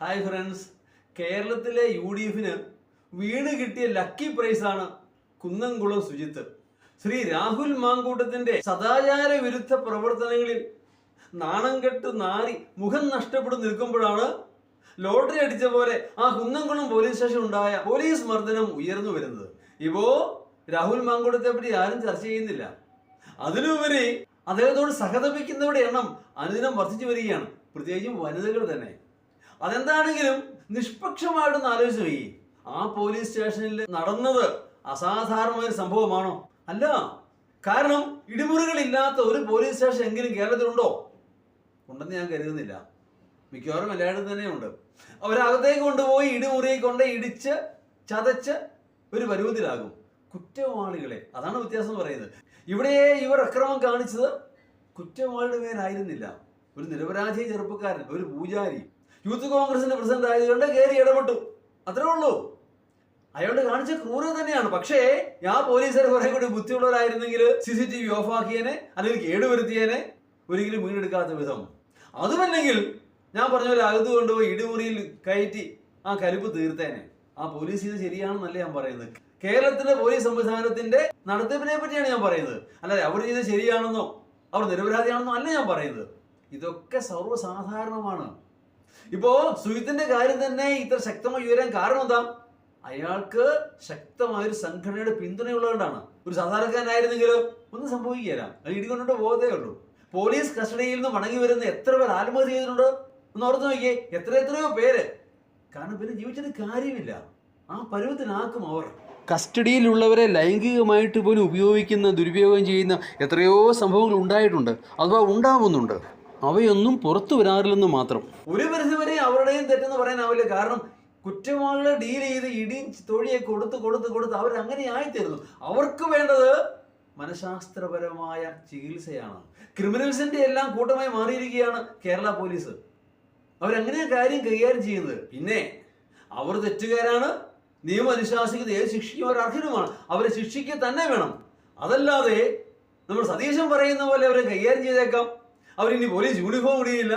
Hi friends, കേരളത്തിലെ UDFന് വീണ് കിട്ടിയ ലക്കി പ്രൈസാണ് കുന്നംകുളം സുജിത്ത്. ശ്രീ രാഹുൽ മാങ്കൂട്ടത്തിന്റെ സദാചാര വിരുദ്ധ പ്രവർത്തനങ്ങളിൽ നാണം കെട്ട് നാറി മുഖം നഷ്ടപ്പെട്ടു നിൽക്കുമ്പോഴാണ് ലോട്ടറി അടിച്ച പോലെ ആ കുന്നംകുളം പോലീസ് സ്റ്റേഷൻ ഉണ്ടായ പോലീസ് മർദ്ദനം ഉയർന്നു വരുന്നത്. ഇപ്പോ രാഹുൽ മാങ്കൂട്ടത്തെ പറ്റി ആരും ചർച്ച ചെയ്യുന്നില്ല. അതിനുപരി അദ്ദേഹത്തോട് സഹതപിക്കുന്നവരുടെ എണ്ണം അനുദിനം വർദ്ധിച്ചു വരികയാണ്, പ്രത്യേകിച്ചും വനിതകൾ തന്നെ. അതെന്താണെങ്കിലും നിഷ്പക്ഷമായിട്ടൊന്ന് ആലോചിച്ച് പോയി, ആ പോലീസ് സ്റ്റേഷനിൽ നടന്നത് അസാധാരണമായ സംഭവമാണോ? അല്ല. കാരണം ഇടിമുറികളില്ലാത്ത ഒരു പോലീസ് സ്റ്റേഷൻ എങ്കിലും കേരളത്തിലുണ്ടോ? ഉണ്ടെന്ന് ഞാൻ കരുതുന്നില്ല. മിക്കവാറും എല്ലായിടത്തും തന്നെയുണ്ട്. അവരകത്തേക്ക് കൊണ്ടുപോയി ഇടിമുറിയെ കൊണ്ട് ഇടിച്ച് ചതച്ച് ഒരു പരുവത്തിലാകും കുറ്റവാളികളെ. അതാണ് വ്യത്യാസം പറയുന്നത്. ഇവിടെ ഇവർ അക്രമം കാണിച്ചത് കുറ്റവാളിയുടെ മേലായിരുന്നില്ല. ഒരു നിരപരാധി ചെറുപ്പക്കാരൻ, ഒരു പൂജാരി, യൂത്ത് കോൺഗ്രസിന്റെ പ്രസിഡന്റ് ആയതുകൊണ്ട് കയറി ഇടപെട്ടു, അത്രേ ഉള്ളൂ. അയാളുടെ കാണിച്ച ക്രൂരത തന്നെയാണ്. പക്ഷേ ആ പോലീസുകാർ കുറെ കൂടി ബുദ്ധിയുള്ളവരായിരുന്നെങ്കിൽ CCTV ഓഫാക്കിയേനെ, അല്ലെങ്കിൽ കേടുവരുത്തിയേനെ, ഒരിക്കലും വീണ്ടെടുക്കാത്ത വിധം. അതുമല്ലെങ്കിൽ ഞാൻ പറഞ്ഞ പോലെ അകത്ത് കൊണ്ടുപോയി ഇടിമുറിയിൽ കയറ്റി ആ കലിപ്പ് തീർത്തേനെ. ആ പോലീസ് ഇത് ശരിയാണെന്നല്ല ഞാൻ പറയുന്നത്. കേരളത്തിലെ പോലീസ് സംവിധാനത്തിന്റെ നടത്തിപ്പിനെ പറ്റിയാണ് ഞാൻ പറയുന്നത്. അല്ലാതെ അവർ ചെയ്ത് ശരിയാണെന്നോ അവർ നിരപരാധിയാണെന്നോ അല്ല ഞാൻ പറയുന്നത്. ഇതൊക്കെ സർവ്വസാധാരണമാണ്. ഇപ്പോ സുജിത്തിന്റെ കാര്യം തന്നെ ഇത്ര ശക്തമായി ഉയരാൻ കാരണം എന്താ? അയാൾക്ക് ശക്തമായൊരു സംഘടനയുടെ പിന്തുണയുള്ളതുകൊണ്ടാണ്. ഒരു സാധാരണക്കാരനായിരുന്നെങ്കിൽ ഒന്നും സംഭവിക്കില്ല, അത് ഇടികൊണ്ടിട്ട് പോകത്തേ ഉള്ളൂ. പോലീസ് കസ്റ്റഡിയിൽ നിന്ന് മടങ്ങി വരുന്ന എത്ര പേർ ആത്മഹത്യ ചെയ്തിട്ടുണ്ട് എന്ന് ഓർത്ത് നോക്കിയേ. എത്രയോ പേര്. കാരണം പിന്നെ ജീവിച്ചിട്ട് കാര്യമില്ല, ആ പരുവത്തിനാക്കും അവർ. കസ്റ്റഡിയിലുള്ളവരെ ലൈംഗികമായിട്ട് പോലും ദുരുപയോഗം ചെയ്യുന്ന എത്രയോ സംഭവങ്ങൾ ഉണ്ടായിട്ടുണ്ട്, അഥവാ ഉണ്ടാവുന്നുണ്ട്. അവയൊന്നും പുറത്തു വരാറില്ലെന്ന് മാത്രം. ഒരു പരിധിവരെ അവരുടെയും തെറ്റെന്ന് പറയാനാവില്ല. കാരണം കുറ്റവാളികളെ ഡീൽ ചെയ്ത് ഇടിയും തൊഴിയെ കൊടുത്ത് അവരങ്ങനെ ആയിത്തീരുന്നു. അവർക്ക് വേണ്ടത് മനഃശാസ്ത്രപരമായ ചികിത്സയാണ്. ക്രിമിനൽസിന്റെ എല്ലാം കൂട്ടമായി മാറിയിരിക്കുകയാണ് കേരള പോലീസ്. അവരങ്ങനെയാ കാര്യം കൈകാര്യം ചെയ്യുന്നത്. പിന്നെ അവർ തെറ്റുകാരാണ്, നിയമം അനുശാസിക്കുന്നത് ഏത് ശിക്ഷിക്കും അവർ അർഹരുമാണ്. അവരെ ശിക്ഷിക്കുക തന്നെ വേണം. അതല്ലാതെ നമ്മൾ സതീശൻ പറയുന്ന പോലെ അവരെ കൈകാര്യം ചെയ്തേക്കാം, അവരിനി പോലീസ് യൂണിഫോം ഇടുകയില്ല,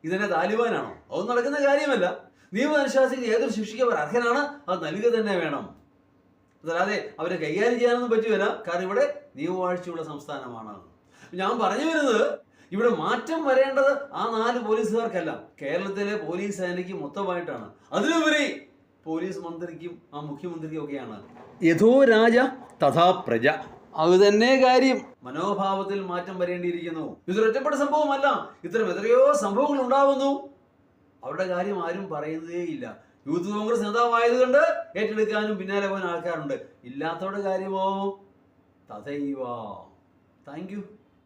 ഇതെന്നെ താലിബാനാണോ? അതൊന്നും നടക്കുന്ന കാര്യമല്ല. നിയമം അനുശാസിക്കുന്ന ഏതൊരു ശിക്ഷയ്ക്ക് അവർ അർഹനാണ്, അത് നൽകുക തന്നെ വേണം. അതല്ലാതെ അവരെ കൈകാര്യം ചെയ്യാനൊന്നും പറ്റുകയില്ല. കാരണം ഇവിടെ നിയമവാഴ്ചയുള്ള സംസ്ഥാനമാണ്. ഞാൻ പറഞ്ഞു വരുന്നത്, ഇവിടെ മാറ്റം വരേണ്ടത് ആ 4 പോലീസുകാർക്കല്ല, കേരളത്തിലെ പോലീസ് സേനയ്ക്ക് മൊത്തമായിട്ടാണ്. അതിലുപരി പോലീസ് മന്ത്രിക്കും ആ മുഖ്യമന്ത്രിക്കും ഒക്കെയാണ്. യഥോ രാജ തഥാ പ്രജ, അത് തന്നെ കാര്യം. മനോഭാവത്തിൽ മാറ്റം വരേണ്ടിയിരിക്കുന്നു. ഇതൊരു ഒറ്റപ്പെട്ട സംഭവമല്ല, ഇത്തരം എത്രയോ സംഭവങ്ങൾ ഉണ്ടാവുന്നു. അവരുടെ കാര്യം ആരും പറയുന്നതേയില്ല. യൂത്ത് കോൺഗ്രസ് നേതാവായതുകൊണ്ട് ഏറ്റെടുക്കാനും പിന്നാലെ പോകാൻ ആൾക്കാരുണ്ട്. ഇല്ലാത്തവരുടെ കാര്യമോ തഥൈവ. Thank you.